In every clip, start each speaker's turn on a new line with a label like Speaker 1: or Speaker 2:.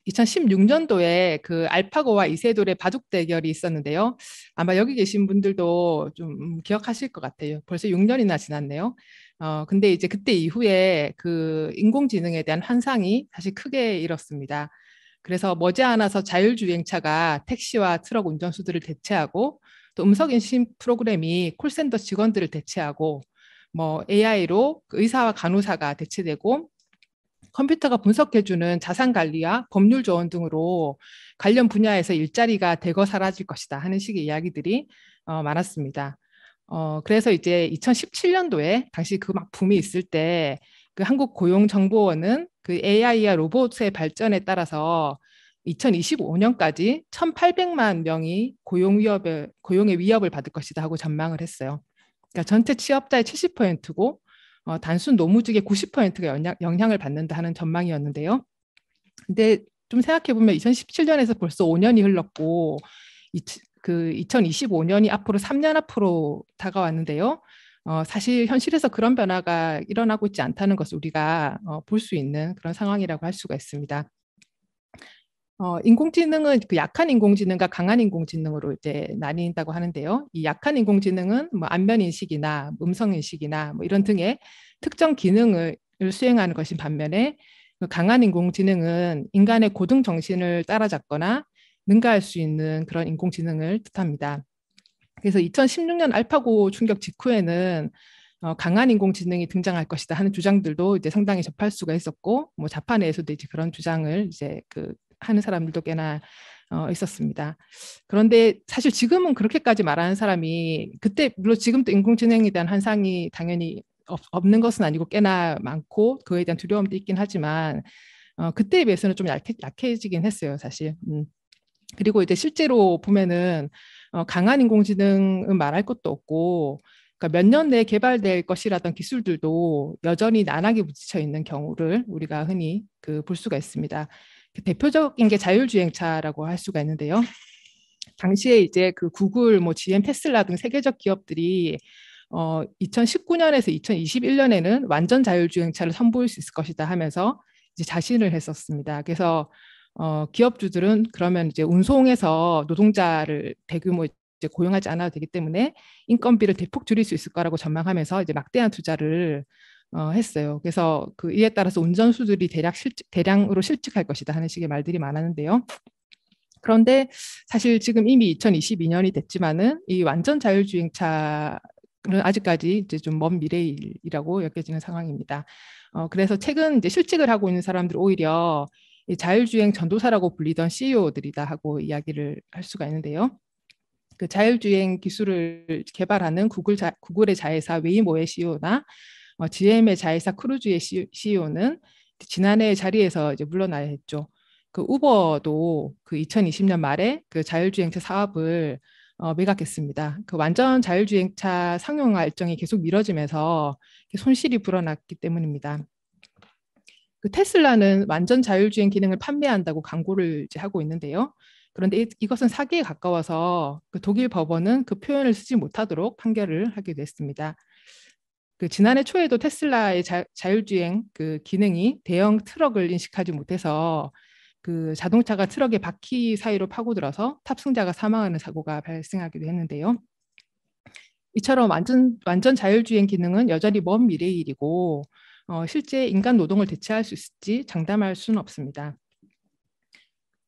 Speaker 1: 2016년도에 그 알파고와 이세돌의 바둑 대결이 있었는데요. 아마 여기 계신 분들도 좀 기억하실 것 같아요. 벌써 6년이나 지났네요. 근데 이제 그때 이후에 그 인공지능에 대한 환상이 다시 크게 일었습니다. 그래서 머지않아서 자율주행차가 택시와 트럭 운전수들을 대체하고 또 음성인식 프로그램이 콜센터 직원들을 대체하고 뭐 AI로 의사와 간호사가 대체되고 컴퓨터가 분석해주는 자산 관리와 법률 조언 등으로 관련 분야에서 일자리가 대거 사라질 것이다 하는 식의 이야기들이 많았습니다. 그래서 이제 2017년도에 당시 그 막 붐이 있을 때 그 한국고용정보원은 그 AI와 로봇의 발전에 따라서 2025년까지 1,800만 명이 고용의 위협을 받을 것이다 하고 전망을 했어요. 그러니까 전체 취업자의 70%고 단순 노무직의 90%가 영향을 받는다 하는 전망이었는데요. 근데 좀 생각해 보면 2017년에서 벌써 5년이 흘렀고 그 2025년이 앞으로 3년 앞으로 다가왔는데요. 사실 현실에서 그런 변화가 일어나고 있지 않다는 것을 우리가 볼 수 있는 그런 상황이라고 할 수가 있습니다. 인공지능은 그 약한 인공지능과 강한 인공지능으로 이제 나뉜다고 하는데요. 이 약한 인공지능은 뭐 안면 인식이나 음성 인식이나 뭐 이런 등의 특정 기능을 수행하는 것인 반면에 그 강한 인공지능은 인간의 고등 정신을 따라잡거나 능가할 수 있는 그런 인공지능을 뜻합니다. 그래서 2016년 알파고 충격 직후에는 강한 인공지능이 등장할 것이다 하는 주장들도 이제 상당히 접할 수가 있었고, 뭐 자파 내에서도 이제 그런 주장을 이제 그 하는 사람들도 꽤나 있었습니다. 그런데 사실 지금은 그렇게까지 말하는 사람이 그때 물론 지금도 인공지능에 대한 환상이 당연히 없는 것은 아니고 꽤나 많고 그에 대한 두려움도 있긴 하지만 그때에 비해서는 좀 약해지긴 했어요, 사실. 그리고 이제 실제로 보면은 강한 인공지능은 말할 것도 없고 그러니까 몇 년 내에 개발될 것이라던 기술들도 여전히 난항에 부딪혀 있는 경우를 우리가 흔히 그 볼 수가 있습니다. 그 대표적인 게 자율주행차라고 할 수가 있는데요. 당시에 이제 그 구글, 뭐 GM, 테슬라 등 세계적 기업들이 2019년에서 2021년에는 완전 자율주행차를 선보일 수 있을 것이다 하면서 이제 자신을 했었습니다. 그래서 기업주들은 그러면 이제 운송에서 노동자를 대규모 이제 고용하지 않아도 되기 때문에 인건비를 대폭 줄일 수 있을 거라고 전망하면서 이제 막대한 투자를 했어요. 그래서 그 이에 따라서 운전수들이 대량으로 실직할 것이다 하는 식의 말들이 많았는데요. 그런데 사실 지금 이미 2022년이 됐지만은 이 완전 자율주행차는 아직까지 이제 좀 먼 미래이라고 여겨지는 상황입니다. 그래서 최근 이제 실직을 하고 있는 사람들 오히려 이 자율주행 전도사라고 불리던 CEO들이다 하고 이야기를 할 수가 있는데요. 그 자율주행 기술을 개발하는 구글의 자회사 웨이모의 CEO나 GM의 자회사 크루즈의 CEO는 지난해 자리에서 이제 물러나야 했죠. 그 우버도 그 2020년 말에 그 자율주행차 사업을 매각했습니다. 그 완전 자율주행차 상용화 일정이 계속 미뤄지면서 손실이 불어났기 때문입니다. 그 테슬라는 완전 자율주행 기능을 판매한다고 광고를 이제 하고 있는데요. 그런데 이것은 사기에 가까워서 그 독일 법원은 그 표현을 쓰지 못하도록 판결을 하게 됐습니다. 그 지난해 초에도 테슬라의 자율주행 그 기능이 대형 트럭을 인식하지 못해서 그 자동차가 트럭의 바퀴 사이로 파고들어서 탑승자가 사망하는 사고가 발생하기도 했는데요. 이처럼 완전 자율주행 기능은 여전히 먼 미래의 일이고 실제 인간 노동을 대체할 수 있을지 장담할 수는 없습니다.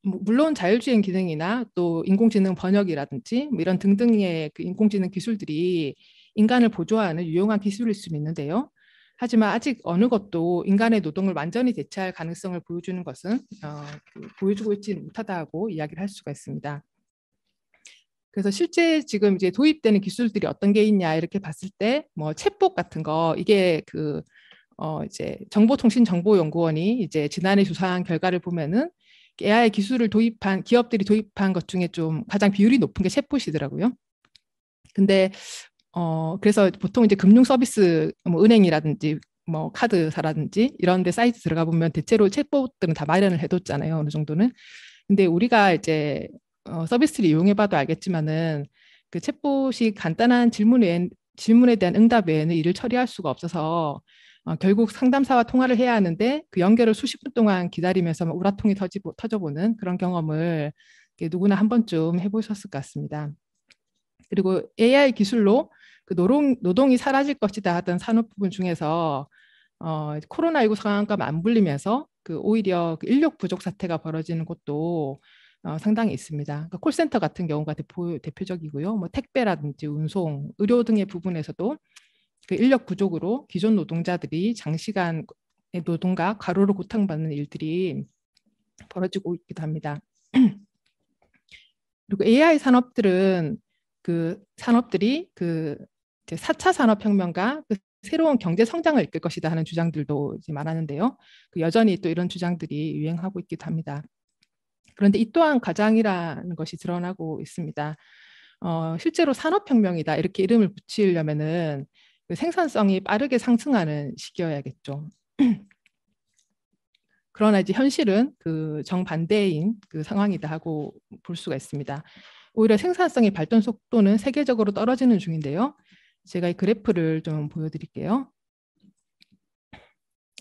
Speaker 1: 물론 자율주행 기능이나 또 인공지능 번역이라든지 뭐 이런 등등의 그 인공지능 기술들이 인간을 보조하는 유용한 기술일 수는 있는데요. 하지만 아직 어느 것도 인간의 노동을 완전히 대체할 가능성을 보여주는 것은 보여주고 있지는 못하다고 이야기를 할 수가 있습니다. 그래서 실제 지금 이제 도입되는 기술들이 어떤 게 있냐 이렇게 봤을 때 뭐 챗봇 같은 거 이게 그 이제 정보통신정보연구원이 이제 지난해 조사한 결과를 보면은 AI 기술을 도입한 기업들이 도입한 것 중에 좀 가장 비율이 높은 게 챗봇이더라고요. 근데 그래서 보통 이제 금융 서비스 뭐 은행이라든지 뭐 카드사라든지 이런 데 사이트 들어가 보면 대체로 챗봇들은 다 마련을 해뒀잖아요. 어느 정도는. 근데 우리가 이제 서비스를 이용해 봐도 알겠지만은 그 챗봇이 간단한 질문에 대한 응답 외에는 일을 처리할 수가 없어서 결국 상담사와 통화를 해야 하는데 그 연결을 수십 분 동안 기다리면서 우라통이 터져보는 그런 경험을 누구나 한 번쯤 해보셨을 것 같습니다. 그리고 AI 기술로 그 노동이 사라질 것이다 하던 산업 부분 중에서 코로나19 상황과 맞물리면서 그 오히려 그 인력 부족 사태가 벌어지는 곳도 상당히 있습니다. 그러니까 콜센터 같은 경우가 대표적이고요. 뭐 택배라든지 운송, 의료 등의 부분에서도 그 인력 부족으로 기존 노동자들이 장시간 노동과 과로로 고통받는 일들이 벌어지고 있기도 합니다. 그리고 AI 산업들은 그 산업들이 그 4차 산업혁명과 그 새로운 경제 성장을 이끌 것이다 하는 주장들도 이제 많았는데요. 그 여전히 또 이런 주장들이 유행하고 있기도 합니다. 그런데 이 또한 과장이라는 것이 드러나고 있습니다. 실제로 산업혁명이다 이렇게 이름을 붙이려면은 그 생산성이 빠르게 상승하는 시기여야겠죠. 그러나 이제 현실은 그 정반대인 그 상황이다 하고 볼 수가 있습니다. 오히려 생산성의 발전 속도는 세계적으로 떨어지는 중인데요. 제가 이 그래프를 좀 보여드릴게요.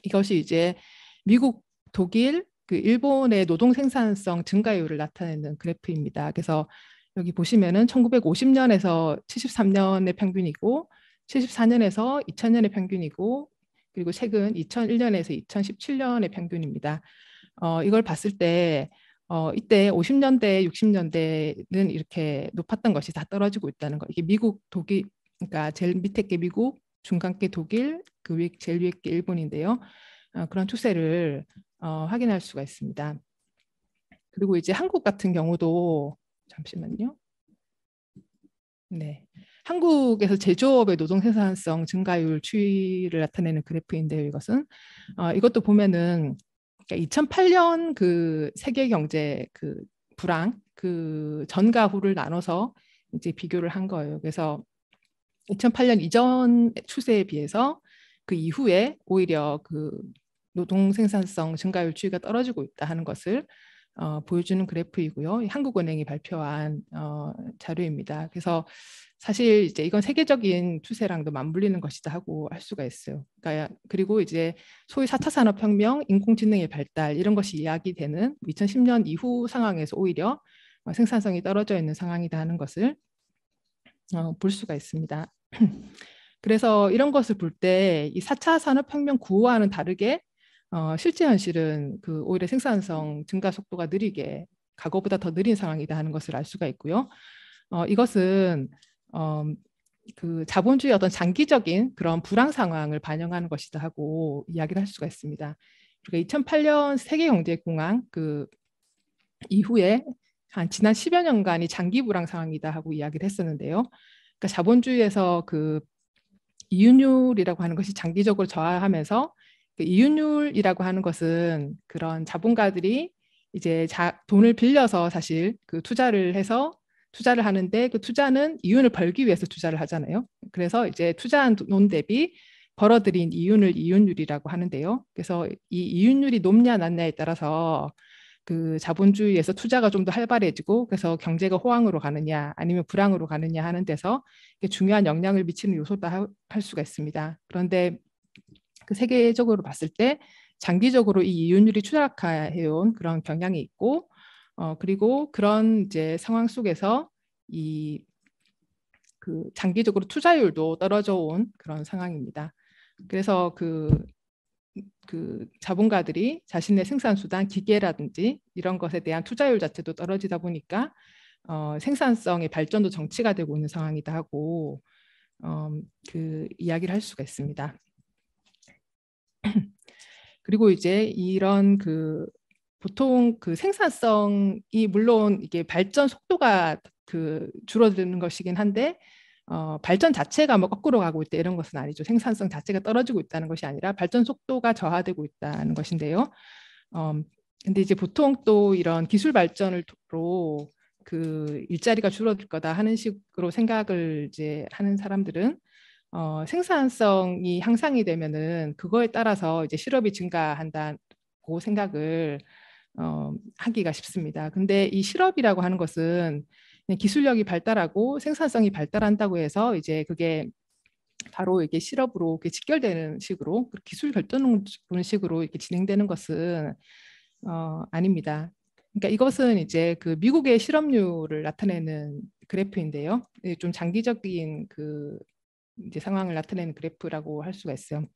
Speaker 1: 이것이 이제 미국, 독일, 그 일본의 노동 생산성 증가율을 나타내는 그래프입니다. 그래서 여기 보시면은 1950년에서 73년의 평균이고 74년에서 2000년의 평균이고 그리고 최근 2001년에서 2017년의 평균입니다. 이걸 봤을 때 이때 50년대, 60년대는 이렇게 높았던 것이 다 떨어지고 있다는 거. 이게 미국, 독일, 그러니까 제일 밑에 게 미국, 중간 게 독일, 그 위에 제일 위에 게 일본인데요. 그런 추세를 확인할 수가 있습니다. 그리고 이제 한국 같은 경우도 잠시만요. 네, 한국에서 제조업의 노동 생산성 증가율 추이를 나타내는 그래프인데요. 이것도 보면은 2008년 그 세계 경제 그 불황 그 전과 후를 나눠서 이제 비교를 한 거예요. 그래서 2008년 이전 추세에 비해서 그 이후에 오히려 그 노동 생산성 증가율 추이가 떨어지고 있다 하는 것을 보여주는 그래프이고요. 한국은행이 발표한 자료입니다. 그래서 사실 이제 이건 세계적인 추세랑도 맞물리는 것이다 하고 할 수가 있어요. 그러니까 그리고 이제 소위 4차 산업혁명, 인공지능의 발달 이런 것이 이야기되는 2010년 이후 상황에서 오히려 생산성이 떨어져 있는 상황이다 하는 것을 볼 수가 있습니다. 그래서 이런 것을 볼 때 이 4차 산업혁명 구호와는 다르게 실제 현실은 그 오히려 생산성 증가 속도가 느리게 과거보다 더 느린 상황이다 하는 것을 알 수가 있고요. 이것은 그 자본주의 어떤 장기적인 그런 불황 상황을 반영하는 것이다 하고 이야기를 할 수가 있습니다. 그러니까 2008년 세계경제공황 그 이후에 한 지난 10여 년간이 장기 불황 상황이다 하고 이야기를 했었는데요. 그러니까 자본주의에서 그 이윤율이라고 하는 것이 장기적으로 저하하면서 그 이윤율이라고 하는 것은 그런 자본가들이 이제 돈을 빌려서 사실 그 투자를 해서 투자를 하는데 그 투자는 이윤을 벌기 위해서 투자를 하잖아요. 그래서 이제 투자한 돈 대비 벌어들인 이윤을 이윤율이라고 하는데요. 그래서 이 이윤율이 높냐 낮냐에 따라서 그 자본주의에서 투자가 좀 더 활발해지고 그래서 경제가 호황으로 가느냐 아니면 불황으로 가느냐 하는 데서 중요한 영향을 미치는 요소다 할 수가 있습니다. 그런데 그 세계적으로 봤을 때 장기적으로 이 이윤율이 추락해온 그런 경향이 있고 그리고 그런 이제 상황 속에서 이 그 장기적으로 투자율도 떨어져 온 그런 상황입니다. 그래서 그 자본가들이 자신의 생산수단, 기계라든지 이런 것에 대한 투자율 자체도 떨어지다 보니까 생산성의 발전도 정치가 되고 있는 상황이다 하고 그 이야기를 할 수가 있습니다. 그리고 이제 이런 그 보통 그 생산성이 물론 이게 발전 속도가 그 줄어드는 것이긴 한데 발전 자체가 뭐 거꾸로 가고 있다 이런 것은 아니죠. 생산성 자체가 떨어지고 있다는 것이 아니라 발전 속도가 저하되고 있다는 것인데요. 근데 이제 보통 또 이런 기술 발전으로 그 일자리가 줄어들 거다 하는 식으로 생각을 이제 하는 사람들은 생산성이 향상이 되면은 그거에 따라서 이제 실업이 증가한다고 생각을 하기가 쉽습니다. 근데 이 실업이라고 하는 것은 기술력이 발달하고 생산성이 발달한다고 해서 이제 그게 바로 이게 실업으로 이렇게 직결되는 식으로 기술 결정 식으로 이렇게 진행되는 것은 아닙니다. 그러니까 이것은 이제 그 미국의 실업률을 나타내는 그래프인데요. 좀 장기적인 그 이제 상황을 나타내는 그래프라고 할 수가 있어요.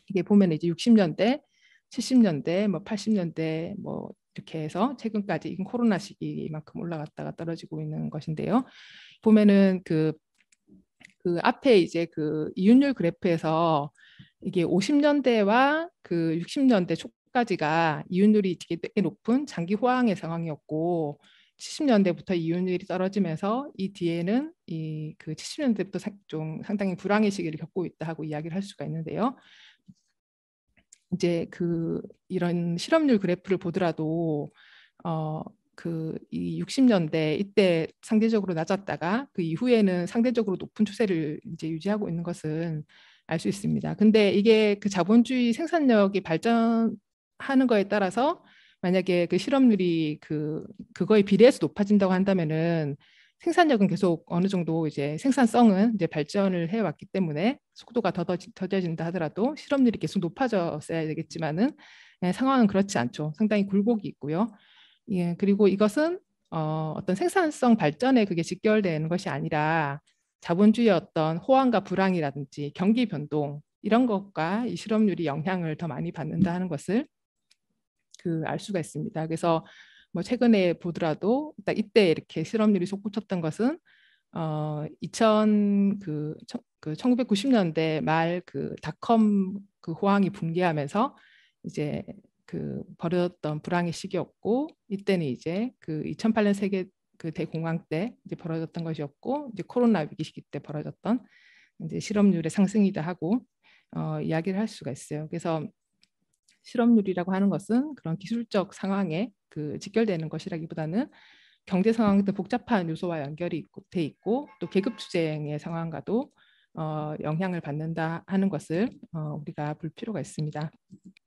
Speaker 1: 이게 보면 이제 60년대, 70년대, 뭐 80년대 뭐 이렇게 해서 최근까지 코로나 시기만큼 올라갔다가 떨어지고 있는 것인데요. 보면은 그 앞에 이제 그 이윤율 그래프에서 이게 50년대와 그 60년대 초까지가 이윤율이 되게 높은 장기 호황의 상황이었고 70년대부터 이윤율이 떨어지면서 이 뒤에는 이 그 70년대부터 좀 상당히 불황의 시기를 겪고 있다 하고 이야기를 할 수가 있는데요. 이제 그 이런 실업률 그래프를 보더라도 이 60년대 이때 상대적으로 낮았다가 그 이후에는 상대적으로 높은 추세를 이제 유지하고 있는 것은 알 수 있습니다. 근데 이게 그 자본주의 생산력이 발전하는 거에 따라서 만약에 그 실업률이 그거에 비례해서 높아진다고 한다면은 생산력은 계속 어느 정도 이제 생산성은 이제 발전을 해왔기 때문에 속도가 더뎌진다 하더라도 실업률이 계속 높아졌어야 되겠지만은 상황은 그렇지 않죠. 상당히 굴곡이 있고요. 예, 그리고 이것은 어떤 생산성 발전에 그게 직결되는 것이 아니라 자본주의의 어떤 호황과 불황이라든지 경기 변동 이런 것과 이 실업률이 영향을 더 많이 받는다 하는 것을 알 수가 있습니다. 그래서 뭐 최근에 보더라도 딱 이때 이렇게 실업률이 솟구쳤던 것은 1990년대 말 그 닷컴 그 호황이 붕괴하면서 이제 벌어졌던 불황의 시기였고 이때는 이제 2008년 세계 그 대공황 때 이제 벌어졌던 것이었고 이제 코로나 위기 시기 때 벌어졌던 이제 실업률의 상승이다 하고 이야기를 할 수가 있어요. 그래서 실업률이라고 하는 것은 그런 기술적 상황에 직결되는 것이라기보다는 경제 상황 등 복잡한 요소와 연결이 돼 있고 또 계급 투쟁의 상황과도 영향을 받는다 하는 것을 우리가 볼 필요가 있습니다.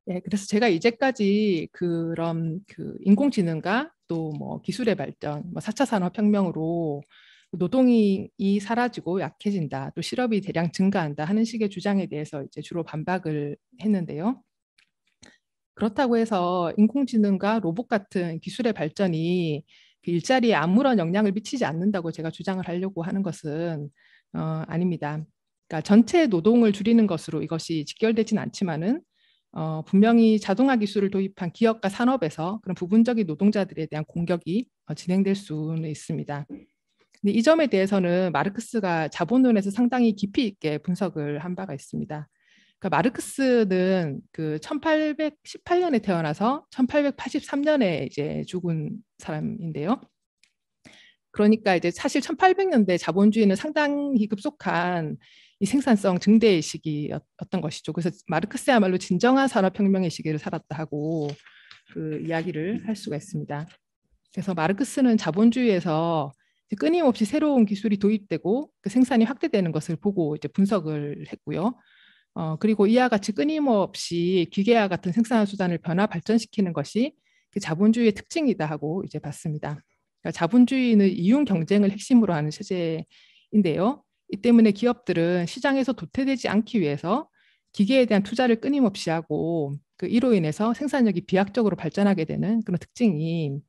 Speaker 1: 네, 그래서 제가 이제까지 그런 인공지능과 또 뭐 기술의 발전, 뭐 4차 산업혁명으로 노동이 사라지고 약해진다, 또 실업이 대량 증가한다 하는 식의 주장에 대해서 이제 주로 반박을 했는데요. 그렇다고 해서 인공지능과 로봇 같은 기술의 발전이 일자리에 아무런 영향을 미치지 않는다고 제가 주장을 하려고 하는 것은 아닙니다. 그러니까 전체 노동을 줄이는 것으로 이것이 직결되진 않지만은 분명히 자동화 기술을 도입한 기업과 산업에서 그런 부분적인 노동자들에 대한 공격이 진행될 수는 있습니다. 근데 이 점에 대해서는 마르크스가 자본론에서 상당히 깊이 있게 분석을 한 바가 있습니다. 그러니까 마르크스는 1818년에 태어나서 1883년에 이제 죽은 사람인데요. 그러니까 이제 사실 1800년대 자본주의는 상당히 급속한 이 생산성 증대의 시기였던 것이죠. 그래서 마르크스야말로 진정한 산업혁명의 시기를 살았다 하고 이야기를 할 수가 있습니다. 그래서 마르크스는 자본주의에서 끊임없이 새로운 기술이 도입되고 생산이 확대되는 것을 보고 이제 분석을 했고요. 그리고 이와 같이 끊임없이 기계와 같은 생산 수단을 변화 발전시키는 것이 자본주의의 특징이다 하고 이제 봤습니다. 그러니까 자본주의는 이윤 경쟁을 핵심으로 하는 체제인데요. 이 때문에 기업들은 시장에서 도태되지 않기 위해서 기계에 대한 투자를 끊임없이 하고 이로 인해서 생산력이 비약적으로 발전하게 되는 그런 특징이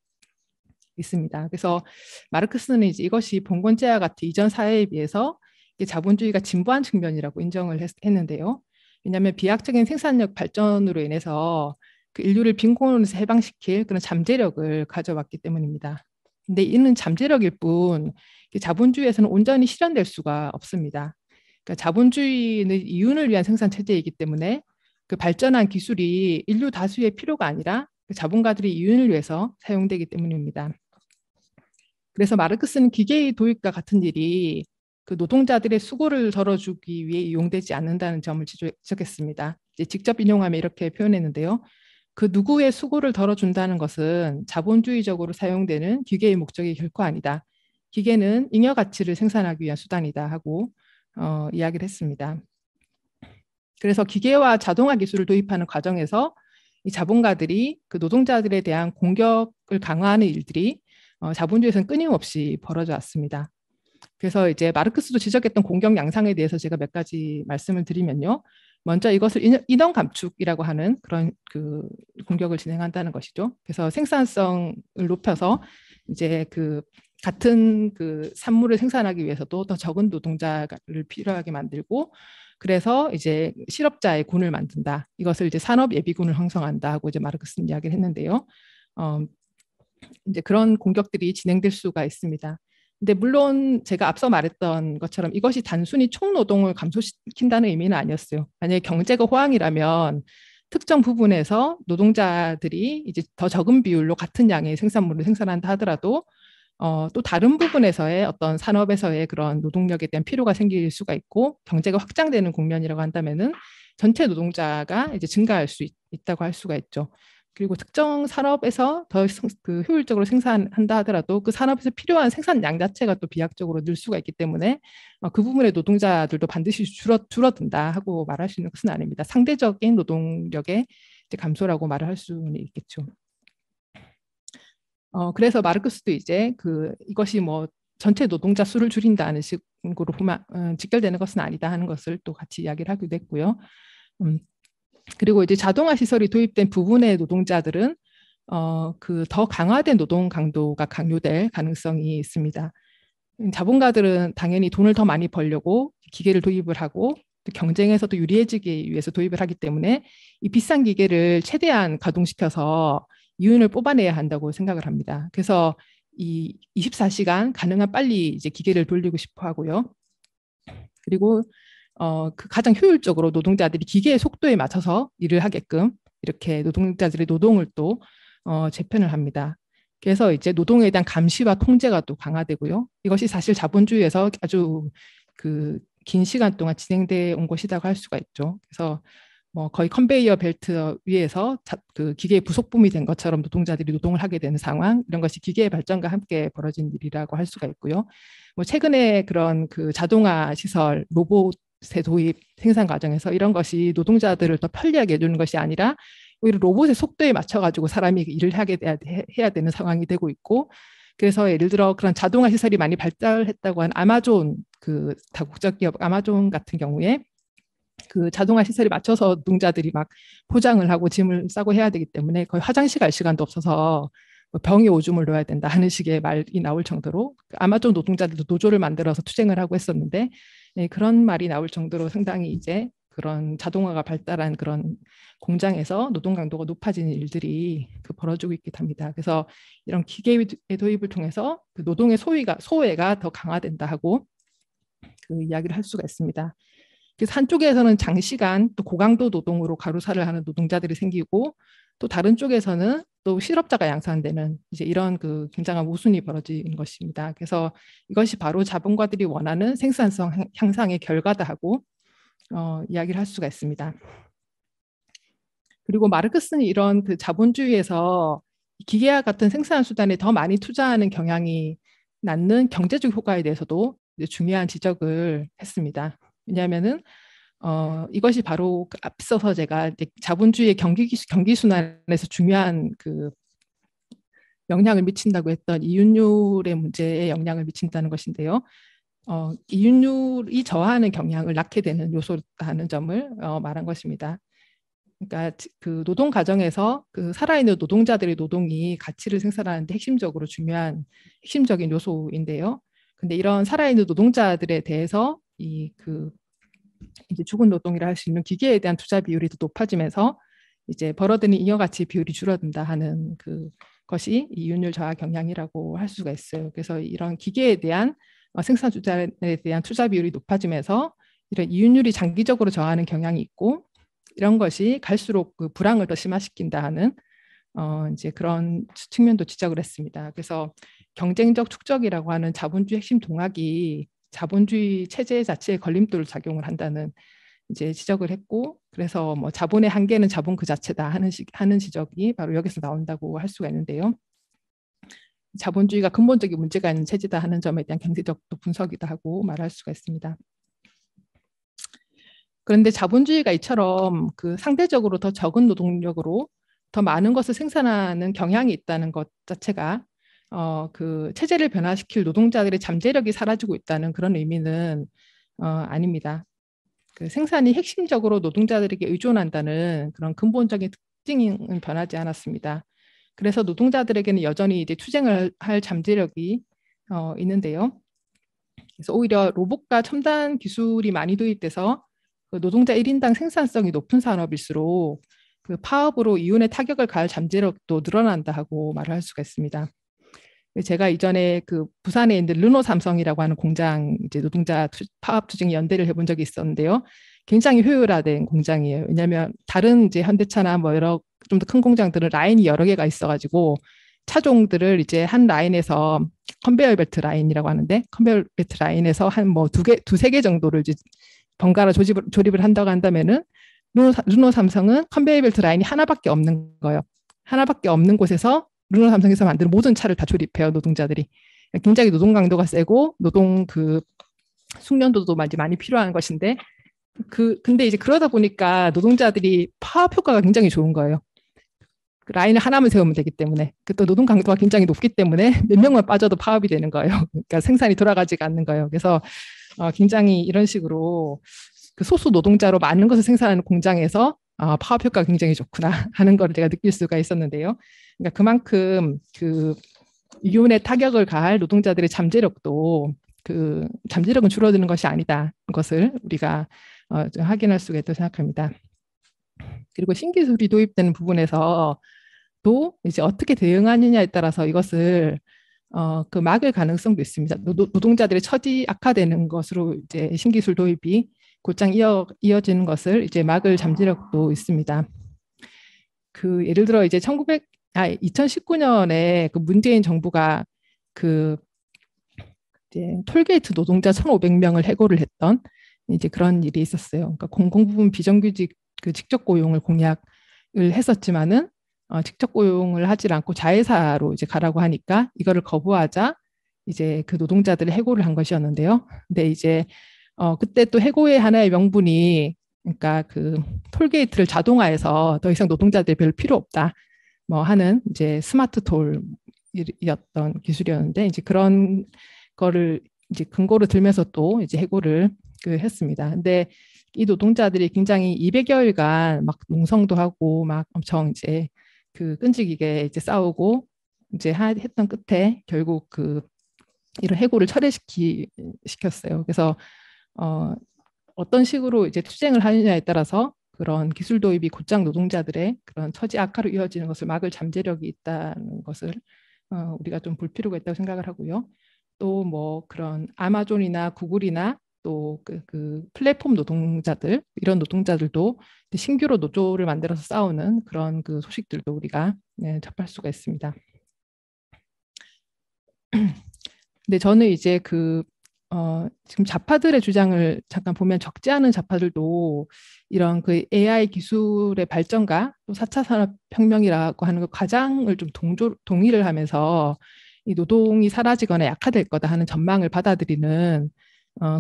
Speaker 1: 있습니다. 그래서 마르크스는 이제 이것이 봉건제와 같은 이전 사회에 비해서 자본주의가 진보한 측면이라고 인정을 했는데요. 왜냐하면 비약적인 생산력 발전으로 인해서 인류를 빈곤에서 해방시킬 그런 잠재력을 가져왔기 때문입니다. 근데 이는 잠재력일 뿐 자본주의에서는 온전히 실현될 수가 없습니다. 그러니까 자본주의는 이윤을 위한 생산 체제이기 때문에 발전한 기술이 인류 다수의 필요가 아니라 자본가들의 이윤을 위해서 사용되기 때문입니다. 그래서 마르크스는 기계의 도입과 같은 일이 노동자들의 수고를 덜어주기 위해 이용되지 않는다는 점을 지적했습니다. 이제 직접 인용하면 이렇게 표현했는데요. 누구의 수고를 덜어준다는 것은 자본주의적으로 사용되는 기계의 목적이 결코 아니다. 기계는 잉여 가치를 생산하기 위한 수단이다 하고 이야기를 했습니다. 그래서 기계와 자동화 기술을 도입하는 과정에서 이 자본가들이 노동자들에 대한 공격을 강화하는 일들이 자본주의에서는 끊임없이 벌어져 왔습니다. 그래서 이제 마르크스도 지적했던 공격 양상에 대해서 제가 몇 가지 말씀을 드리면요. 먼저 이것을 인원 감축이라고 하는 그런 그 공격을 진행한다는 것이죠. 그래서 생산성을 높여서 이제 그 같은 그 산물을 생산하기 위해서도 더 적은 노동자를 필요하게 만들고, 그래서 이제 실업자의 군을 만든다. 이것을 이제 산업 예비군을 형성한다 하고 이제 마르크스는 이야기를 했는데요. 이제 그런 공격들이 진행될 수가 있습니다. 근데 물론 제가 앞서 말했던 것처럼 이것이 단순히 총노동을 감소시킨다는 의미는 아니었어요. 만약에 경제가 호황이라면 특정 부분에서 노동자들이 이제 더 적은 비율로 같은 양의 생산물을 생산한다 하더라도 또 다른 부분에서의 어떤 산업에서의 그런 노동력에 대한 필요가 생길 수가 있고, 경제가 확장되는 국면이라고 한다면은 전체 노동자가 이제 증가할 수 있다고 할 수가 있죠. 그리고 특정 산업에서 더 그 효율적으로 생산한다 하더라도 그 산업에서 필요한 생산량 자체가 또 비약적으로 늘 수가 있기 때문에 그 부분의 노동자들도 반드시 줄어든다 하고 말할 수 있는 것은 아닙니다. 상대적인 노동력의 이제 감소라고 말을 할 수는 있겠죠. 그래서 마르크스도 이제 이것이 뭐 전체 노동자 수를 줄인다는 식으로 보면 직결되는 것은 아니다 하는 것을 또 같이 이야기를 하기도 했고요. 그리고 이제 자동화 시설이 도입된 부분의 노동자들은 그 더 강화된 노동 강도가 강요될 가능성이 있습니다. 자본가들은 당연히 돈을 더 많이 벌려고 기계를 도입을 하고 또 경쟁에서도 유리해지기 위해서 도입을 하기 때문에 이 비싼 기계를 최대한 가동시켜서 이윤을 뽑아내야 한다고 생각을 합니다. 그래서 이 24시간 가능한 빨리 이제 기계를 돌리고 싶어 하고요. 그리고 그 가장 효율적으로 노동자들이 기계의 속도에 맞춰서 일을 하게끔 이렇게 노동자들의 노동을 또 재편을 합니다. 그래서 이제 노동에 대한 감시와 통제가 또 강화되고요. 이것이 사실 자본주의에서 아주 그 긴 시간 동안 진행돼 온 것이라고 할 수가 있죠. 그래서 뭐 거의 컨베이어 벨트 위에서 그 기계의 부속품이 된 것처럼 노동자들이 노동을 하게 되는 상황, 이런 것이 기계의 발전과 함께 벌어진 일이라고 할 수가 있고요. 뭐 최근에 그런 그 자동화 시설, 로봇의 도입 생산 과정에서 이런 것이 노동자들을 더 편리하게 해주는 것이 아니라 오히려 로봇의 속도에 맞춰가지고 사람이 일을 해야 되는 상황이 되고 있고, 그래서 예를 들어 그런 자동화 시설이 많이 발달했다고 한 아마존, 그 다국적 기업 아마존 같은 경우에 그 자동화 시설에 맞춰서 노동자들이 막 포장을 하고 짐을 싸고 해야 되기 때문에 거의 화장실 갈 시간도 없어서 병에 오줌을 넣어야 된다 하는 식의 말이 나올 정도로 아마존 노동자들도 노조를 만들어서 투쟁을 하고 했었는데, 그런 말이 나올 정도로 상당히 이제 그런 자동화가 발달한 그런 공장에서 노동 강도가 높아지는 일들이 벌어지고 있기도 합니다. 그래서 이런 기계의 도입을 통해서 그 노동의 소외가 더 강화된다 하고 그 이야기를 할 수가 있습니다. 그래서 한쪽에서는 장시간 또 고강도 노동으로 가루살을 하는 노동자들이 생기고, 또 다른 쪽에서는 또 실업자가 양산되는 이제 이런 그 굉장한 모순이 벌어지는 것입니다. 그래서 이것이 바로 자본가들이 원하는 생산성 향상의 결과다 하고 이야기를 할 수가 있습니다. 그리고 마르크스는 이런 그 자본주의에서 기계와 같은 생산 수단에 더 많이 투자하는 경향이 낳는 경제적 효과에 대해서도 중요한 지적을 했습니다. 왜냐하면은 이것이 바로 앞서서 제가 이제 자본주의의 경기 순환에서 중요한 그 영향을 미친다고 했던 이윤율의 문제에 영향을 미친다는 것인데요. 이윤율이 저하하는 경향을 낳게 되는 요소라는 점을 말한 것입니다. 그러니까 그 노동 과정에서 그 살아있는 노동자들의 노동이 가치를 생산하는데 핵심적인 요소인데요. 근데 이런 살아있는 노동자들에 대해서 이제 죽은 노동이라 할 수 있는 기계에 대한 투자 비율이 더 높아지면서 이제 벌어들이는 잉여 가치 비율이 줄어든다 하는 것이 이윤율 저하 경향이라고 할 수가 있어요. 그래서 이런 기계에 대한 생산 투자에 대한 투자 비율이 높아지면서 이런 이윤율이 장기적으로 저하하는 경향이 있고, 이런 것이 갈수록 그 불황을 더 심화시킨다 하는 이제 그런 측면도 지적을 했습니다. 그래서 경쟁적 축적이라고 하는 자본주의 핵심 동학이 자본주의 체제 자체에 걸림돌 작용을 한다는 이제 지적을 했고, 그래서 뭐 자본의 한계는 자본 그 자체다 하는 지적이 바로 여기서 나온다고 할 수가 있는데요. 자본주의가 근본적인 문제가 있는 체제다 하는 점에 대한 경제적 분석이다 하고 말할 수가 있습니다. 그런데 자본주의가 이처럼 그 상대적으로 더 적은 노동력으로 더 많은 것을 생산하는 경향이 있다는 것 자체가 그 체제를 변화시킬 노동자들의 잠재력이 사라지고 있다는 그런 의미는 아닙니다. 그 생산이 핵심적으로 노동자들에게 의존한다는 그런 근본적인 특징은 변하지 않았습니다. 그래서 노동자들에게는 여전히 이제 투쟁을 할 잠재력이 있는데요. 그래서 오히려 로봇과 첨단 기술이 많이 도입돼서 그 노동자 1인당 생산성이 높은 산업일수록 그 파업으로 이윤에 타격을 가할 잠재력도 늘어난다 하고 말을 할 수가 있습니다. 제가 이전에 그 부산에 있는 르노 삼성이라고 하는 공장 이제 노동자 파업 투쟁 연대를 해본 적이 있었는데요. 굉장히 효율화된 공장이에요. 왜냐하면 다른 이제 현대차나 뭐 여러 좀 더 큰 공장들은 라인이 여러 개가 있어가지고 차종들을 이제 한 라인에서 컨베이어 벨트 라인이라고 하는데 컨베이어 벨트 라인에서 한 뭐 두세 개 정도를 이제 번갈아 조립을 한다고 한다면은 르노 삼성은 컨베이어 벨트 라인이 하나밖에 없는 거예요. 하나밖에 없는 곳에서 르노 삼성에서 만드는 모든 차를 다 조립해요, 노동자들이. 굉장히 노동 강도가 세고 노동 그 숙련도도 많이 필요한 것인데 근데 이제 그러다 보니까 노동자들이 파업 효과가 굉장히 좋은 거예요. 그 라인을 하나만 세우면 되기 때문에 또 노동 강도가 굉장히 높기 때문에 몇 명만 빠져도 파업이 되는 거예요. 그러니까 생산이 돌아가지가 않는 거예요. 그래서 굉장히 이런 식으로 그 소수 노동자로 많은 것을 생산하는 공장에서 파업 효과가 굉장히 좋구나 하는 걸 제가 느낄 수가 있었는데요. 그러니까 그만큼 그 이윤에 타격을 가할 노동자들의 잠재력도 그 잠재력은 줄어드는 것이 아니다 것을 우리가 확인할 수가 있다고 생각합니다. 그리고 신기술이 도입되는 부분에서 또 이제 어떻게 대응하느냐에 따라서 이것을 그 막을 가능성도 있습니다. 노동자들의 처지 악화되는 것으로 이제 신기술 도입이 곧장 이어지는 것을 이제 막을 잠재력도 있습니다. 그 예를 들어 이제 2019년에 그 문재인 정부가 그 이제 톨게이트 노동자 1,500명을 해고를 했던 이제 그런 일이 있었어요. 그러니까 공공부문 비정규직 그 직접 고용을 공약을 했었지만은 직접 고용을 하지 않고 자회사로 이제 가라고 하니까 이거를 거부하자 이제 그 노동자들을 해고를 한 것이었는데요. 근데 이제 그때 또 해고의 하나의 명분이 그러니까 그 톨게이트를 자동화해서 더 이상 노동자들이 별 필요 없다 뭐 하는 이제 스마트 톨이었던 기술이었는데 이제 그런 거를 이제 근거로 들면서 또 이제 해고를 했습니다. 근데 이 노동자들이 굉장히 200여일간 막 농성도 하고 막 엄청 이제 그 끈질기게 이제 싸우고 이제 했던 끝에 결국 이런 해고를 철회시켰어요. 그래서 어떤 식으로 이제 투쟁을 하느냐에 따라서 그런 기술 도입이 곧장 노동자들의 그런 처지 악화로 이어지는 것을 막을 잠재력이 있다는 것을 우리가 좀 볼 필요가 있다고 생각을 하고요. 또 뭐 그런 아마존이나 구글이나 또 그 플랫폼 노동자들 이런 노동자들도 신규로 노조를 만들어서 싸우는 그런 그 소식들도 우리가 접할 수가 있습니다. 근데 저는 이제 지금 좌파들의 주장을 잠깐 보면 적지 않은 좌파들도 이런 그 AI 기술의 발전과 또 4차 산업혁명이라고 하는 그 과장을 좀 동의를 하면서 이 노동이 사라지거나 약화될 거다 하는 전망을 받아들이는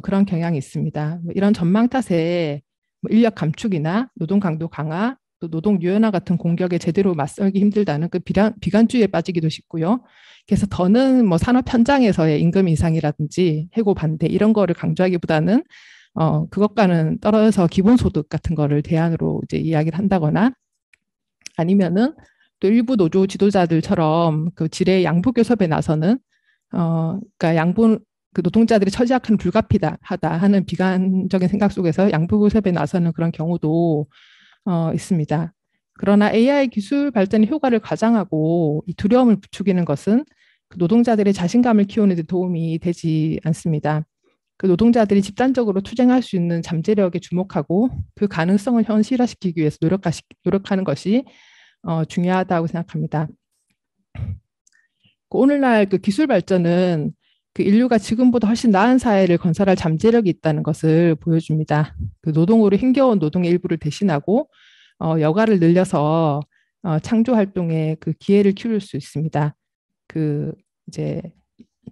Speaker 1: 그런 경향이 있습니다. 이런 전망 탓에 인력 감축이나 노동 강도 강화, 또 노동 유연화 같은 공격에 제대로 맞설기 힘들다는 그 비관주의에 빠지기도 쉽고요. 그래서 더는 뭐 산업 현장에서의 임금 인상이라든지 해고 반대 이런 거를 강조하기보다는 그것과는 떨어져서 기본소득 같은 거를 대안으로 이제 이야기를 한다거나 아니면은 또 일부 노조 지도자들처럼 그 지뢰 양부교섭에 나서는 그러니까 그 노동자들이 처지악한 불가피하다 하는 비관적인 생각 속에서 양부교섭에 나서는 그런 경우도 있습니다. 그러나 AI 기술 발전의 효과를 과장하고 이 두려움을 부추기는 것은 그 노동자들의 자신감을 키우는 데 도움이 되지 않습니다. 그 노동자들이 집단적으로 투쟁할 수 있는 잠재력에 주목하고 그 가능성을 현실화시키기 위해서 노력하는 것이 중요하다고 생각합니다. 오늘날 그 기술 발전은 그 인류가 지금보다 훨씬 나은 사회를 건설할 잠재력이 있다는 것을 보여줍니다. 그 노동으로 힘겨운 노동의 일부를 대신하고 여가를 늘려서 창조 활동의 그 기회를 키울 수 있습니다.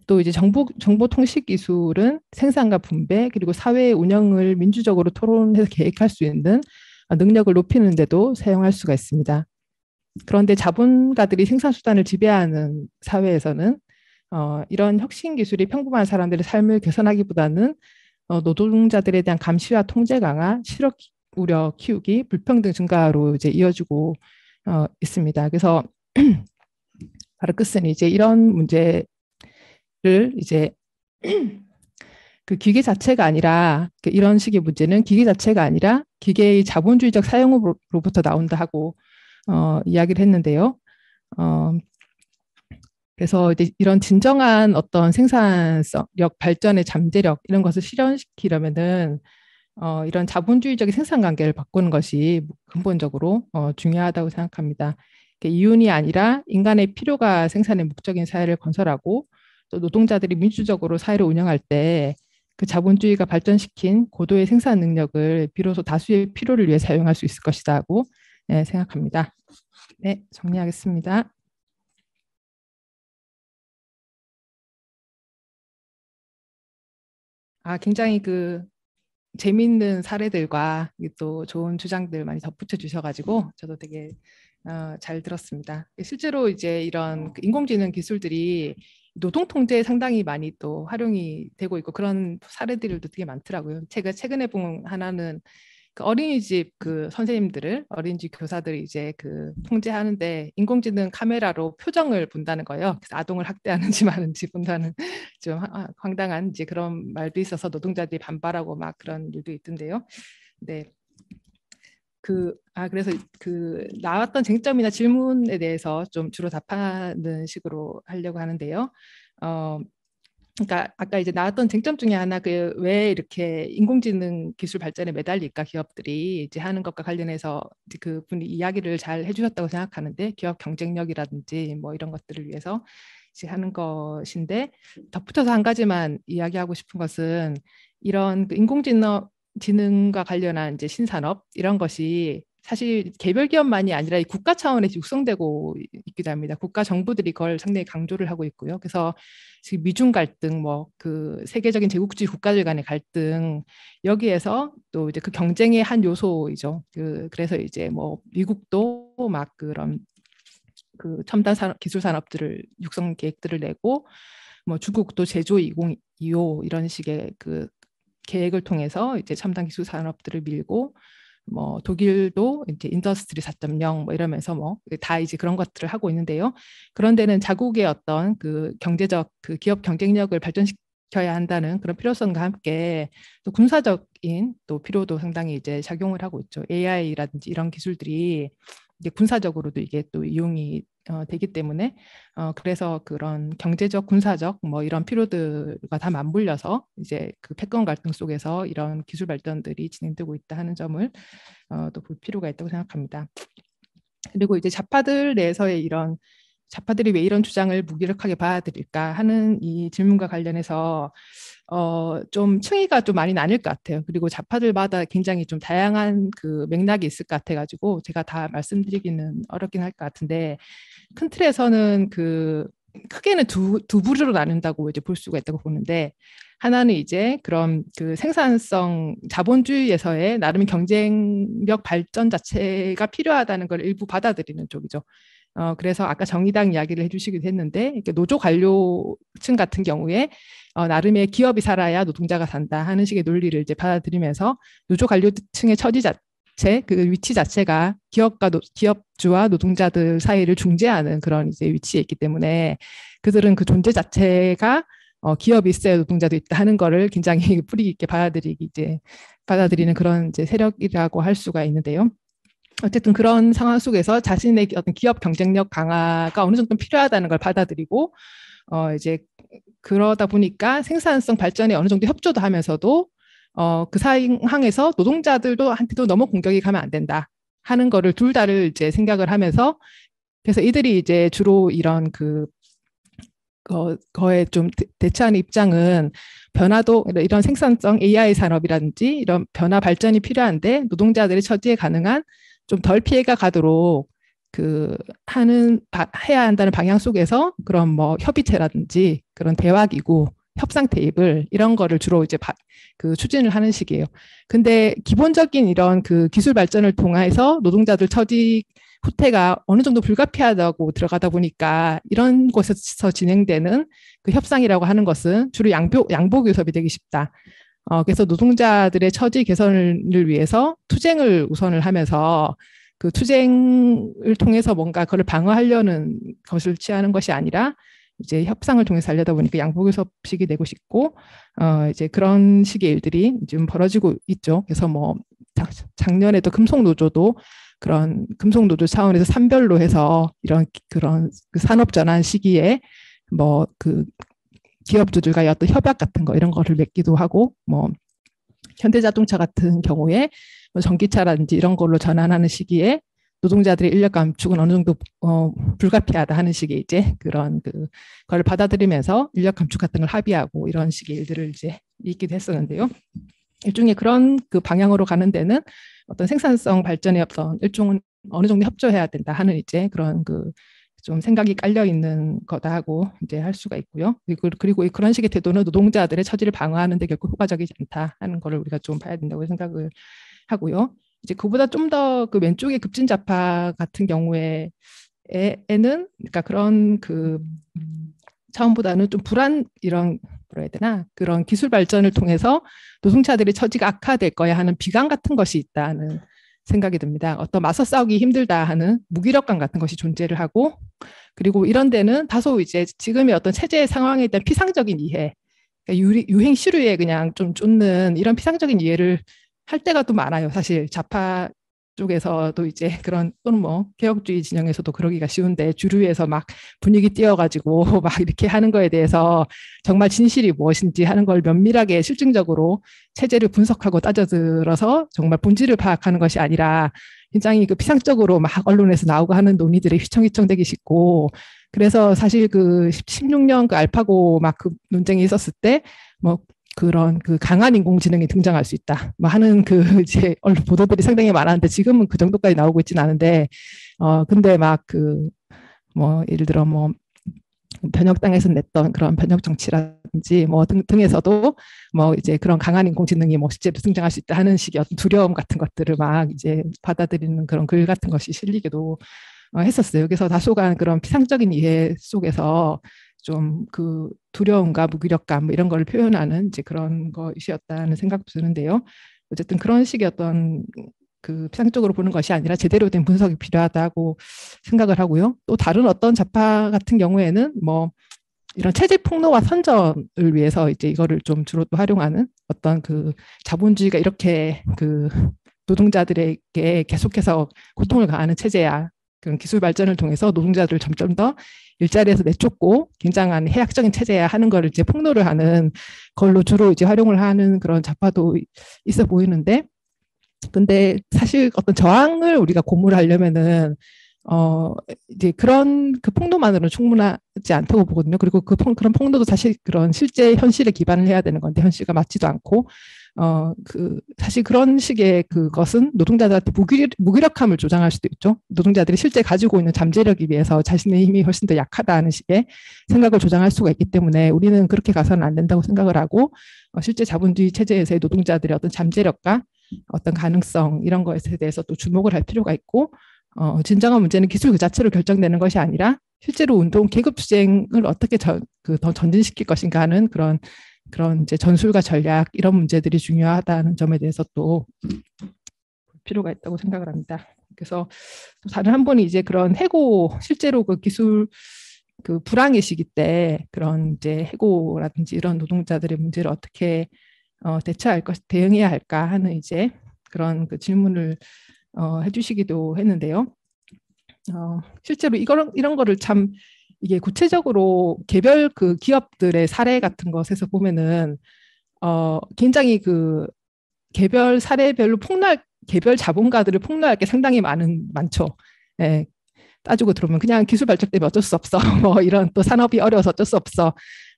Speaker 1: 또 이제 정보통신 기술은 생산과 분배 그리고 사회의 운영을 민주적으로 토론해서 계획할 수 있는 능력을 높이는 데도 사용할 수가 있습니다. 그런데 자본가들이 생산수단을 지배하는 사회에서는 이런 혁신 기술이 평범한 사람들의 삶을 개선하기보다는 노동자들에 대한 감시와 통제 강화, 실업 우려 키우기, 불평등 증가로 이제 이어지고 있습니다. 그래서 바르크스는 이제 이런 문제를 이제 그 기계 자체가 아니라 이런 식의 문제는 기계 자체가 아니라 기계의 자본주의적 사용으로부터 나온다 하고 이야기를 했는데요. 그래서 이제 이런 진정한 어떤 생산성력 발전의 잠재력 이런 것을 실현시키려면은 이런 자본주의적인 생산 관계를 바꾸는 것이 근본적으로 중요하다고 생각합니다. 이윤이 아니라 인간의 필요가 생산의 목적인 사회를 건설하고 또 노동자들이 민주적으로 사회를 운영할 때 그 자본주의가 발전시킨 고도의 생산 능력을 비로소 다수의 필요를 위해 사용할 수 있을 것이다 하고 생각합니다. 네, 정리하겠습니다. 굉장히 재미있는 사례들과 또 좋은 주장들 많이 덧붙여 주셔가지고 저도 되게 잘 들었습니다. 실제로 이제 이런 인공지능 기술들이 노동 통제에 상당히 많이 또 활용이 되고 있고 그런 사례들도 되게 많더라고요. 제가 최근에 본 하나는 어린이집 선생님들을 어린이집 교사들이 이제 통제하는데 인공지능 카메라로 표정을 본다는 거예요. 그래서 아동을 학대하는지 마는지 본다는 좀 황당한 이제 그런 말도 있어서 노동자들이 반발하고 막 그런 일도 있던데요. 네. 그래서 나왔던 쟁점이나 질문에 대해서 좀 주로 답하는 식으로 하려고 하는데요. 그러니까 아까 이제 나왔던 쟁점 중에 하나 왜 이렇게 인공지능 기술 발전에 매달릴까 기업들이 이제 하는 것과 관련해서 그분이 이야기를 잘 해주셨다고 생각하는데 기업 경쟁력이라든지 뭐 이런 것들을 위해서 이제 하는 것인데 덧붙여서 한 가지만 이야기하고 싶은 것은 이런 인공지능과 관련한 이제 신산업 이런 것이 사실 개별 기업만이 아니라 이 국가 차원에서 육성되고 있기도 합니다. 국가 정부들이 그걸 상당히 강조를 하고 있고요. 그래서 지금 미중 갈등, 세계적인 제국주의 국가들 간의 갈등 여기에서 또 이제 그 경쟁의 한 요소이죠. 그래서 이제 미국도 막 그런 첨단 기술 산업들을 육성 계획들을 내고 중국도 제조 2025 이런 식의 계획을 통해서 이제 첨단 기술 산업들을 밀고 독일도 이제 인더스트리 4.0 이러면서 다 이제 그런 것들을 하고 있는데요. 그런 데는 자국의 어떤 경제적 기업 경쟁력을 발전시켜야 한다는 그런 필요성과 함께 또 군사적인 또 필요도 상당히 이제 작용을 하고 있죠. AI라든지 이런 기술들이 이제 군사적으로도 이게 또 이용이 되기 때문에 그래서 그런 경제적, 군사적 이런 필요들과 다 맞물려서 이제 패권 갈등 속에서 이런 기술 발전들이 진행되고 있다 하는 점을 또 볼 필요가 있다고 생각합니다. 그리고 이제 좌파들 내에서의 좌파들이 왜 이런 주장을 무기력하게 받아들일까 하는 이 질문과 관련해서 좀 층위가 좀 많이 나뉠 것 같아요. 그리고 좌파들마다 굉장히 좀 다양한 맥락이 있을 것 같아가지고 제가 다 말씀드리기는 어렵긴 할 것 같은데 큰 틀에서는 크게는 두 부류로 나눈다고 이제 볼 수가 있다고 보는데 하나는 이제 그런 생산성 자본주의에서의 나름의 경쟁력 발전 자체가 필요하다는 걸 일부 받아들이는 쪽이죠. 그래서 아까 정의당 이야기를 해주시기도 했는데 이렇게 노조 관료층 같은 경우에 나름의 기업이 살아야 노동자가 산다 하는 식의 논리를 이제 받아들이면서 노조 관료층의 처지 자체 위치 자체가 기업주와 노동자들 사이를 중재하는 그런 이제 위치에 있기 때문에 그들은 그 존재 자체가 기업이 있어야 노동자도 있다 하는 거를 굉장히 뿌리 깊게 받아들이는 그런 이제 세력이라고 할 수가 있는데요. 어쨌든 그런 상황 속에서 자신의 어떤 기업 경쟁력 강화가 어느 정도 필요하다는 걸 받아들이고 이제 그러다 보니까 생산성 발전에 어느 정도 협조도 하면서도 그 상황에서 노동자들도 한테도 너무 공격이 가면 안 된다 하는 거를 둘 다를 이제 생각을 하면서 그래서 이들이 이제 주로 이런 거에 좀 대처하는 입장은 변화도 이런 생산성 AI 산업이라든지 이런 변화 발전이 필요한데 노동자들의 처지에 가능한 좀 덜 피해가 가도록 해야 한다는 방향 속에서 그런 협의체라든지 그런 대화기구 협상 테이블 이런 거를 주로 이제 그 추진을 하는 식이에요. 근데 기본적인 이런 그 기술 발전을 통해서 노동자들 처지 후퇴가 어느 정도 불가피하다고 들어가다 보니까 이런 곳에서 진행되는 그 협상이라고 하는 것은 주로 양보 교섭이 되기 쉽다. 그래서 노동자들의 처지 개선을 위해서 투쟁을 우선을 하면서 그 투쟁을 통해서 뭔가 그걸 방어하려는 것을 취하는 것이 아니라 이제 협상을 통해서 하려다 보니까 양보교섭식이 되고 싶고 이제 그런 식의 일들이 지금 벌어지고 있죠. 그래서 뭐 작년에도 금속노조도 그런 금속노조 차원에서 산별로 해서 이런 그런 그 산업 전환 시기에 뭐 그 기업주들과의 어떤 협약 같은 거 이런 거를 맺기도 하고 뭐 현대자동차 같은 경우에 뭐 전기차라든지 이런 걸로 전환하는 시기에 노동자들의 인력 감축은 어느 정도 불가피하다 하는 식의 이제 그런 그걸 받아들이면서 인력 감축 같은 걸 합의하고 이런 식의 일들을 이제 있기도 했었는데요. 일종의 그런 그 방향으로 가는 데는 어떤 생산성 발전의 어떤 일종은 어느 정도 협조해야 된다 하는 이제 그런 그 좀 생각이 깔려 있는 거다 하고 이제 할 수가 있고요. 그리고 그런 식의 태도는 노동자들의 처지를 방어하는 데 결코 효과적이지 않다 하는 거를 우리가 좀 봐야 된다고 생각을 하고요. 이제 그보다 좀 더 그 왼쪽의 급진좌파 같은 경우에는 그러니까 그런 그 처음보다는 좀 이런 뭐라 해야 되나 그런 기술 발전을 통해서 노동자들의 처지가 악화될 거야 하는 비관 같은 것이 있다는 생각이 듭니다. 어떤 맞서 싸우기 힘들다 하는 무기력감 같은 것이 존재를 하고 그리고 이런 데는 다소 이제 지금의 어떤 체제의 상황에 대한 피상적인 이해, 그러니까 유행 시류에 그냥 좀 쫓는 이런 피상적인 이해를 할 때가 또 많아요. 사실 좌파 쪽에서도 이제 그런 또는 뭐 개혁주의 진영에서도 그러기가 쉬운데 주류에서 막 분위기 띄워가지고 막 이렇게 하는 거에 대해서 정말 진실이 무엇인지 하는 걸 면밀하게 실증적으로 체제를 분석하고 따져들어서 정말 본질을 파악하는 것이 아니라 굉장히 그 피상적으로 막 언론에서 나오고 하는 논의들이 휘청휘청되기 쉽고 그래서 사실 그 16년 그 알파고 막 그 논쟁이 있었을 때 뭐 그런 그 강한 인공지능이 등장할 수 있다. 뭐 하는 그 이제 언론 보도들이 상당히 많았는데 지금은 그 정도까지 나오고 있지는 않은데 근데 막 그 뭐 예를 들어 뭐 변혁당에서 냈던 그런 변혁 정치라든지 뭐 등에서도 뭐 이제 그런 강한 인공지능이 뭐 실제로 등장할 수 있다 하는 식의 어떤 두려움 같은 것들을 막 이제 받아들이는 그런 글 같은 것이 실리기도 했었어요. 그래서 다소간 그런 피상적인 이해 속에서 좀 그 두려움과 무기력감 뭐 이런 걸 표현하는 이제 그런 것이었다는 생각도 드는데요. 어쨌든 그런 식의 어떤 그 피상적으로 보는 것이 아니라 제대로 된 분석이 필요하다고 생각을 하고요. 또 다른 어떤 좌파 같은 경우에는 뭐 이런 체제 폭로와 선전을 위해서 이제 이거를 좀 주로 또 활용하는 어떤 그 자본주의가 이렇게 그 노동자들에게 계속해서 고통을 가하는 체제야. 그런 기술 발전을 통해서 노동자들을 점점 더 일자리에서 내쫓고 굉장한 해악적인 체제야 하는 거를 이제 폭로를 하는 걸로 주로 이제 활용을 하는 그런 좌파도 있어 보이는데, 근데 사실 어떤 저항을 우리가 고물하려면은 이제 그런 그 폭로만으로는 충분하지 않다고 보거든요. 그리고 그런 폭로도 사실 그런 실제 현실에 기반을 해야 되는 건데 현실과 맞지도 않고 사실 그런 식의 그것은 노동자들한테 무기력함을 조장할 수도 있죠. 노동자들이 실제 가지고 있는 잠재력에 비해서 자신의 힘이 훨씬 더 약하다는 식의 생각을 조장할 수가 있기 때문에 우리는 그렇게 가서는 안 된다고 생각을 하고 실제 자본주의 체제에서의 노동자들의 어떤 잠재력과 어떤 가능성 이런 것에 대해서 또 주목을 할 필요가 있고 진정한 문제는 기술 그 자체로 결정되는 것이 아니라 실제로 운동 계급 투쟁을 어떻게 더 전진시킬 것인가 하는 그런 이제 전술과 전략 이런 문제들이 중요하다는 점에 대해서 또 필요가 있다고 생각을 합니다. 그래서 다른 한 분이 이제 그런 해고 실제로 그 기술 그 불황의 시기 때 그런 이제 해고라든지 이런 노동자들의 문제를 어떻게 대응해야 할까 하는 이제 그런 그 질문을 해주시기도 했는데요. 실제로 이런 거를 참 이게 구체적으로 개별 그 기업들의 사례 같은 것에서 보면은 굉장히 그 개별 사례별로 개별 자본가들을 폭로할 게 상당히 많죠. 예, 따지고 들어보면 그냥 기술 발전 때문에 어쩔 수 없어. 뭐 이런 또 산업이 어려워서 어쩔 수 없어.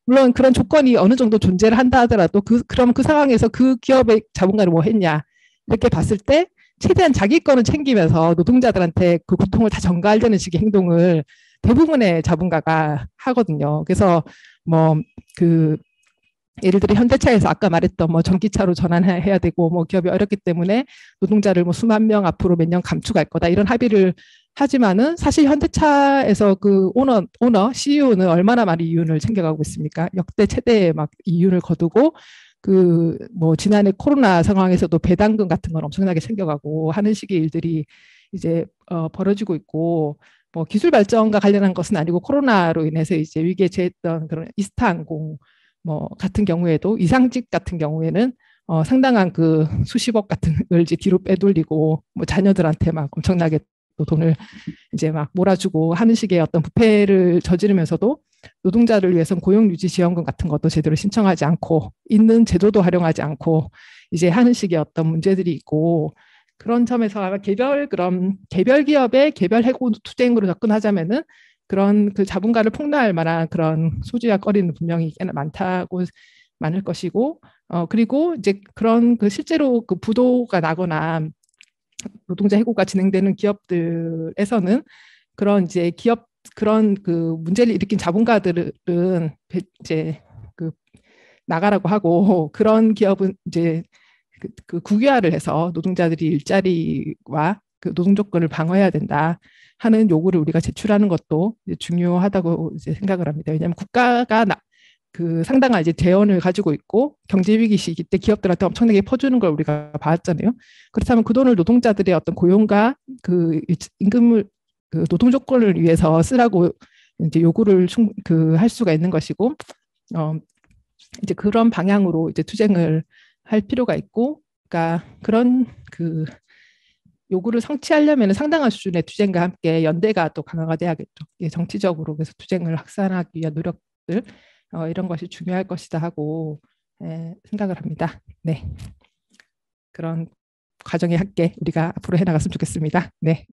Speaker 1: 물론 그런 조건이 어느 정도 존재를 한다 하더라도 그럼 그 상황에서 그 기업의 자본가를 뭐 했냐 이렇게 봤을 때 최대한 자기 거는 챙기면서 노동자들한테 그 고통을 다 전가하려는 식의 행동을 대부분의 자본가가 하거든요. 그래서 뭐 예를 들어 현대차에서 아까 말했던 뭐 전기차로 전환해야 되고 뭐 기업이 어렵기 때문에 노동자를 뭐 수만 명 앞으로 몇 년 감축할 거다 이런 합의를 하지만은 사실 현대차에서 그 오너 CEO는 얼마나 많은 이윤을 챙겨가고 있습니까? 역대 최대의 막 이윤을 거두고 그 뭐 지난해 코로나 상황에서도 배당금 같은 건 엄청나게 챙겨가고 하는 식의 일들이 이제 벌어지고 있고 뭐 기술 발전과 관련한 것은 아니고 코로나로 인해서 이제 위기에 처했던 그런 이스타항공 뭐 같은 경우에도 이상직 같은 경우에는 상당한 그 수십억 같은 걸 이제 뒤로 빼돌리고 뭐 자녀들한테 막 엄청나게 또 돈을 이제 막 몰아주고 하는 식의 어떤 부패를 저지르면서도 노동자를 위해서는 고용유지지원금 같은 것도 제대로 신청하지 않고 있는 제도도 활용하지 않고 이제 하는 식의 어떤 문제들이 있고 그런 점에서 아마 개별 기업의 개별 해고 투쟁으로 접근하자면은 그런 그 자본가를 폭로할 만한 그런 소지와 거리는 분명히 꽤나 많을 것이고 그리고 이제 그런 그 실제로 그 부도가 나거나 노동자 해고가 진행되는 기업들에서는 그런 이제 그런 그 문제를 일으킨 자본가들은 이제 그 나가라고 하고 그런 기업은 이제 그 국유화를 해서 노동자들이 일자리와 그 노동 조건을 방어해야 된다 하는 요구를 우리가 제출하는 것도 중요하다고 이제 생각을 합니다. 왜냐하면 국가가 그 상당한 이제 재원을 가지고 있고 경제 위기 시기 때 기업들한테 엄청나게 퍼주는 걸 우리가 봤잖아요. 그렇다면 그 돈을 노동자들의 어떤 고용과 그 임금을 그 노동 조건을 위해서 쓰라고 이제 요구를 그 할 수가 있는 것이고 이제 그런 방향으로 이제 투쟁을 할 필요가 있고, 그러니까 그런 그 요구를 성취하려면 상당한 수준의 투쟁과 함께 연대가 또 강화가 돼야겠죠. 정치적으로 그래서 투쟁을 확산하기 위한 노력들 이런 것이 중요할 것이다 하고 생각을 합니다. 네, 그런 과정에 함께 우리가 앞으로 해나갔으면 좋겠습니다. 네.